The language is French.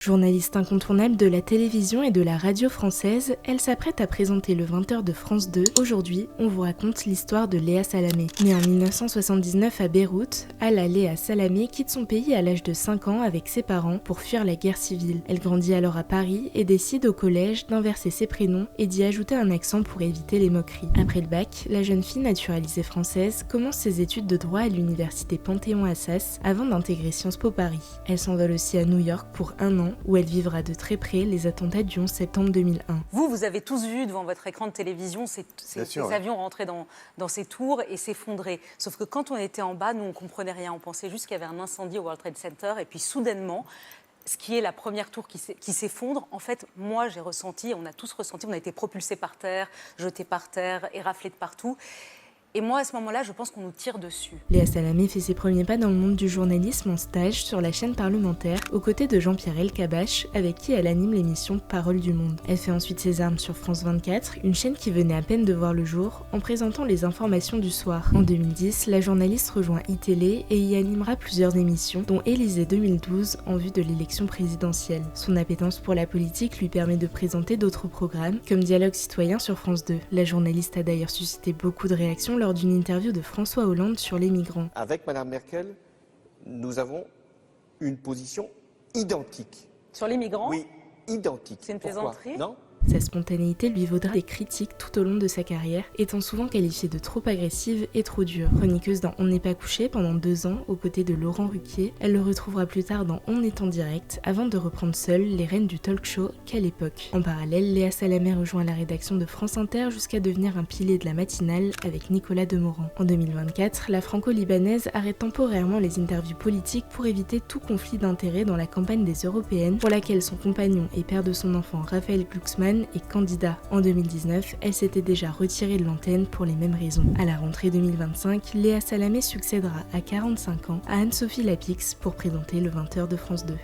Journaliste incontournable de la télévision et de la radio française, elle s'apprête à présenter le 20h de France 2. Aujourd'hui, on vous raconte l'histoire de Léa Salamé. Née en 1979 à Beyrouth, Ala Léa Salamé quitte son pays à l'âge de 5 ans avec ses parents pour fuir la guerre civile. Elle grandit alors à Paris et décide au collège d'inverser ses prénoms et d'y ajouter un accent pour éviter les moqueries. Après le bac, la jeune fille naturalisée française commence ses études de droit à l'université Panthéon-Assas avant d'intégrer Sciences Po Paris. Elle s'envole aussi à New York pour un an où elle vivra de très près les attentats du 11 septembre 2001. Vous avez tous vu devant votre écran de télévision ces avions rentrer dans ces tours et s'effondrer. Sauf que quand on était en bas, nous, on ne comprenait rien. On pensait juste qu'il y avait un incendie au World Trade Center. Et puis soudainement, ce qui est la première tour qui s'effondre, en fait, moi, j'ai ressenti, on a tous ressenti, on a été propulsés par terre, jetés par terre, éraflés de partout. Et moi, à ce moment-là, je pense qu'on nous tire dessus. Léa Salamé fait ses premiers pas dans le monde du journalisme en stage sur la chaîne parlementaire, aux côtés de Jean-Pierre Elkabbach, avec qui elle anime l'émission Parole du Monde. Elle fait ensuite ses armes sur France 24, une chaîne qui venait à peine de voir le jour, en présentant les informations du soir. En 2010, la journaliste rejoint iTélé et y animera plusieurs émissions, dont Élysée 2012 en vue de l'élection présidentielle. Son appétence pour la politique lui permet de présenter d'autres programmes, comme Dialogue citoyen sur France 2. La journaliste a d'ailleurs suscité beaucoup de réactions lors d'une interview de François Hollande sur les migrants. Avec Mme Merkel, nous avons une position identique. Sur les migrants ? Oui, identique. C'est une plaisanterie ? Non ? Sa spontanéité lui vaudra des critiques tout au long de sa carrière, étant souvent qualifiée de trop agressive et trop dure. Chroniqueuse dans On n'est pas couché pendant 2 ans aux côtés de Laurent Ruquier, elle le retrouvera plus tard dans On est en direct, avant de reprendre seule les rênes du talk show Quelle époque. En parallèle, Léa Salamé rejoint la rédaction de France Inter jusqu'à devenir un pilier de la matinale avec Nicolas Demorand. En 2024, la franco-libanaise arrête temporairement les interviews politiques pour éviter tout conflit d'intérêts dans la campagne des européennes, pour laquelle son compagnon et père de son enfant Raphaël Glucksmann est candidat. En 2019, elle s'était déjà retirée de l'antenne pour les mêmes raisons. À la rentrée 2025, Léa Salamé succédera à 45 ans à Anne-Sophie Lapix pour présenter le 20h de France 2.